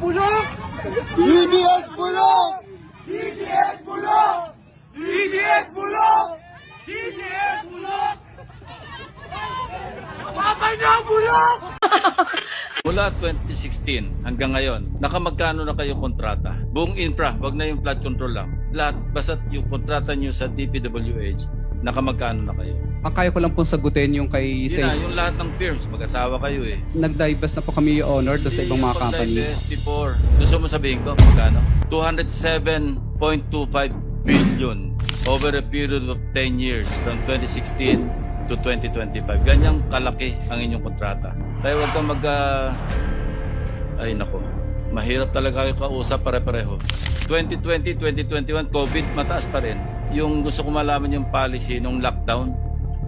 bulok! DDS bulok! DDS bulok! DDS bulok! DDS bulok! Papa niyo bulok! Mula 2016 hanggang ngayon, nakamagkano na kayo kontrata? Buong infra, wag na yung flood control lang. Lahat, basta yung kontrata nyo sa DPWH, nakamagkano na kayo? Ang kaya ko lang pong sagutin yung kay Yun na, yung lahat ng firms, mag-asawa kayo eh. Nag-divest na po kami yung honor doon sa ibang mga company. Pag-divest before, gusto mo sabihin ko, magkano? 207.25 billion over a period of 10 years from 2016 to 2025. Ganyang kalaki ang inyong kontrata. Kaya huwag kang ay nako, mahirap talaga kayo kausap pare-pareho. 2020, 2021, COVID, mataas pa rin. Yung gusto ko malaman yung policy nung lockdown,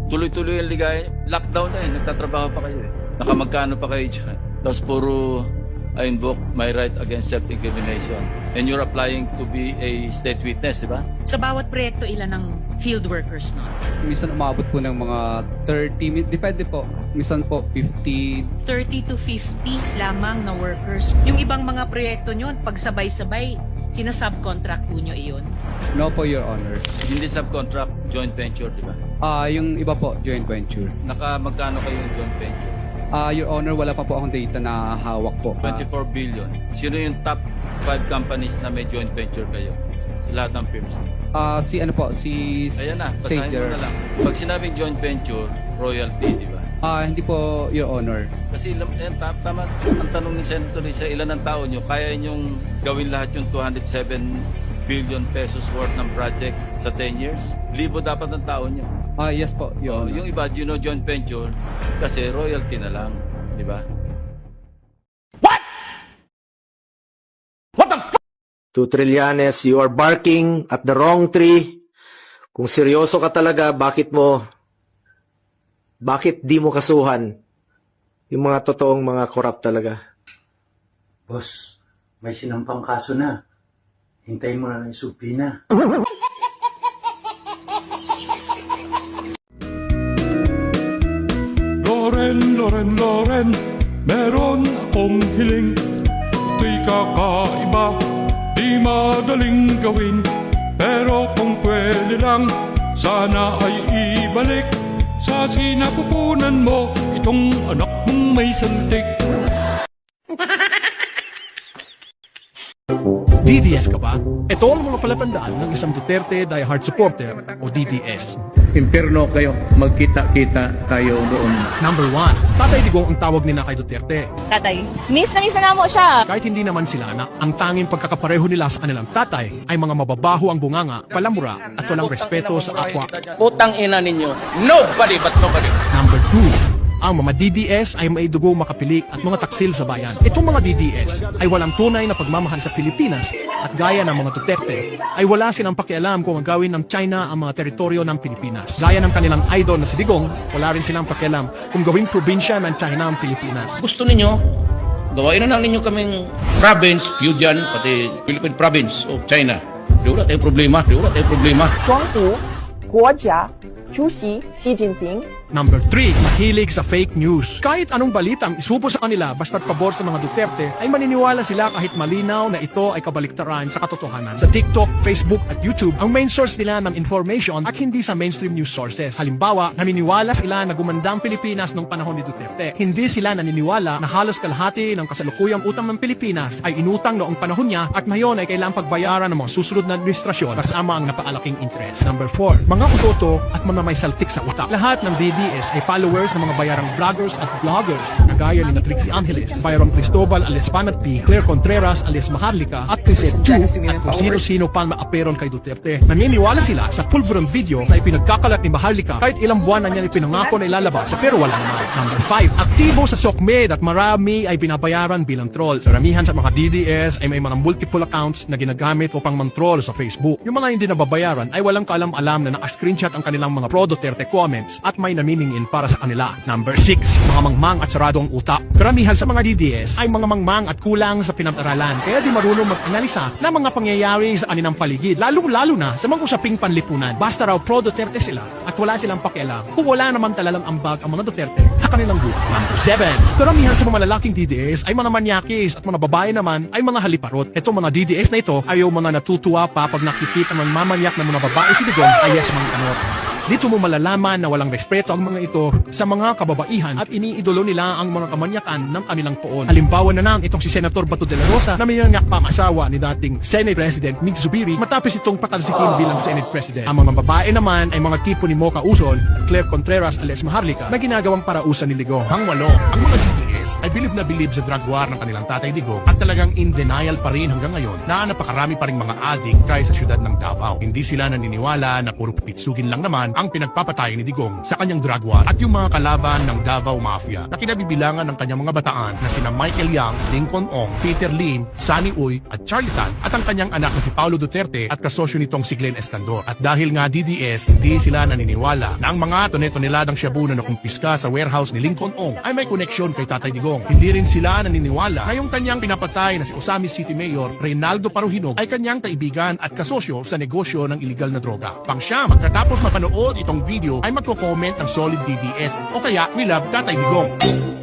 tuloy-tuloy yung ligay. Lockdown na eh, nagtatrabaho pa kayo eh. Nakamagkano pa kayo dyan. Tapos puro, I invoke my right against self-incrimination. And you're applying to be a state witness, di ba? Sa bawat proyekto, ilan ang field workers nun? Minsan umabot po ng mga 30, depende po. Minsan po 50. 30 to 50 lamang na workers. Yung ibang mga proyekto nyo, pag sabay-sabay, sinasubcontract po nyo iyon? No po, Your Honor. Hindi subcontract, joint venture, di ba? Yung iba po, joint venture. Nakamagkano kayo yung joint venture? Your Honor, wala pa po akong data na hawak po. 24 billion. Sino yung top 5 companies na may joint venture kayo? Lahat ng firms. Si ano po, si Ayan na, basahin mo na lang. Pag sinabing joint venture, royalty, di ba? Hindi po, Your Honor. Kasi tama, ang tanong ni Senator Risa, ilan ang tao nyo? Kaya nyong gawin lahat yung 207 billion pesos worth ng project sa 10 years? Libo dapat ang tao nyo. Yes po, Your Honor. Yung iba, joint venture, kasi royalty na lang, di ba? 2 Trillanes, you are barking at the wrong tree. Kung seryoso ka talaga, bakit di mo kasuhan yung mga totoong mga korap talaga? Boss, may sinampang kaso na. Hintayin mo na lang yung subpoena. Loren, meron akong hiling. Ito'y kakaiba, di madaling gawin. Pero kung pwede lang, sana ay ibalik sa sinapupunan mo itong anak mong may santik. DDS ka ba? Ito ang mga palatandaan ng isang Duterte diehard supporter o DDS. Impierno kayo, magkita-kita tayo doon. Number 1, Tatay Digong ang tawag nila kay Duterte. Tatay, miss na mo siya. Kahit hindi naman sila anak, ang tanging pagkakapareho nila sa kanilang tatay ay mga mababaho ang bunganga, palamura at walang respeto sa kapwa. Putang ina ninyo, nobody but nobody. Number 2, ang mga DDS ay may dugo makapilik at mga taksil sa bayan. Itong mga DDS ay walang tunay na pagmamahal sa Pilipinas at gaya ng mga Duterte ay wala silang pakialam kung gagawin ng China ang mga teritoryo ng Pilipinas. Gaya ng kanilang idol na si Digong, wala rin silang pakialam kung gawing probinsya ng China ang Pilipinas. Gusto ninyo, gawain na lang ninyo kaming province, Fujian, pati Philippine province of China. Di wala tayong problema, Xi Jinping. Number 3, mahilig sa fake news. Kahit anong balita ang isupo sa kanila basta't pabor sa mga Duterte, ay maniniwala sila kahit malinaw na ito ay kabaliktaran sa katotohanan. Sa TikTok, Facebook at YouTube, ang main source nila ng information at hindi sa mainstream news sources. Halimbawa, naniniwala sila na gumanda ang Pilipinas noong panahon ni Duterte. Hindi sila naniniwala na halos kalahati ng kasalukuyang utang ng Pilipinas ay inutang noong panahon niya at ngayon ay kailangang pagbayaran ng mga susunod na administrasyon kasama ang napaalaking interest. Number 4, mga utoto at mga may saltik sa utak. Lahat ng DDS ay followers ng mga bayarang vloggers at vloggers na gaya ni Trixie Angeles, Byron Cristobal alias Panat P, Claire Contreras alias Maharlika at Crisette Chu at kung sino-sino pa maaperon kay Duterte. Naniniwala sila sa pulveron video na ipinagkakalat ni Maharlika kahit ilang buwan na niya ipinangako na ilalabas pero wala naman. Number 5, aktibo sa SOCMED at marami ay binabayaran bilang troll. Karamihan sa mga DDS ay may mga multiple accounts na ginagamit upang mang-troll sa Facebook. Yung mga hindi nababayaran ay walang kaalam-alam na naka-screenshot ang kanilang mga pro-Duterte comments at may namimingin para sa kanila. Number 6, mga mangmang at saradong utak. Karamihan sa mga DDS ay mga mangmang at kulang sa pinag-aralan kaya di marunong mag-analisa ng mga pangyayari sa kanilang paligid, lalo na sa mga usaping panlipunan. Basta raw pro-Duterte sila at wala silang pakialam kung wala naman talalang ambag ang mga Duterte sa kanilang buhay. Number 7, karamihan sa mga malalaking DDS ay mga manyakis at mga babae naman ay mga haliparot. Itong mga DDS na ito ayaw mga natutuwa pa pag nakikita ng mamanyak na mga babae si Digong ay yes mang kanot. Dito mo malalaman na walang respeto ang mga ito sa mga kababaihan at iniidolo nila ang mga kamanyakan ng kanilang poon. Halimbawa na lang itong si Senator Bato de la Rosa na mayanyak pang asawa ni dating Senate President Mig Zubiri matapos itong patalsikin bilang Senate President. Ang mga babae naman ay mga tipo ni Mocha Uzon, Claire Contreras alias Maharlika na ginagawang parausan ni Digong. Ang 8, ang mga DDS ay bilib na bilib sa drug war ng kanilang tatay Digong at talagang in denial pa rin hanggang ngayon na napakarami pa rin mga adik kahit sa syudad ng Davao. Hindi sila naniniwala na puro pitsugin lang naman ang pinagpapatay ni Digong sa kanyang drug war at yung mga kalaban ng Davao Mafia na kinabibilangan ng kanyang mga bataan na sina Michael Yang, Lincoln Ong, Peter Lim, Sunny Uy at Charlie Tan at ang kanyang anak na si Paulo Duterte at kasosyo nitong si Glenn Escandor. At dahil nga DDS, hindi sila naniniwala na ang mga tonelalang shabu na nakumpiska sa warehouse ni Lincoln Ong ay may koneksyon kay Tatay Digong. Hindi rin sila naniniwala na yung kanyang pinapatay na si Osamis City Mayor Reynaldo Paruhinog ay kanyang kaibigan at kasosyo sa negosyo ng iligal na droga. Pang-siyam, pagkatapos mapanood itong video ay magko-comment ng solid DDS o kaya we love Tatay Digong.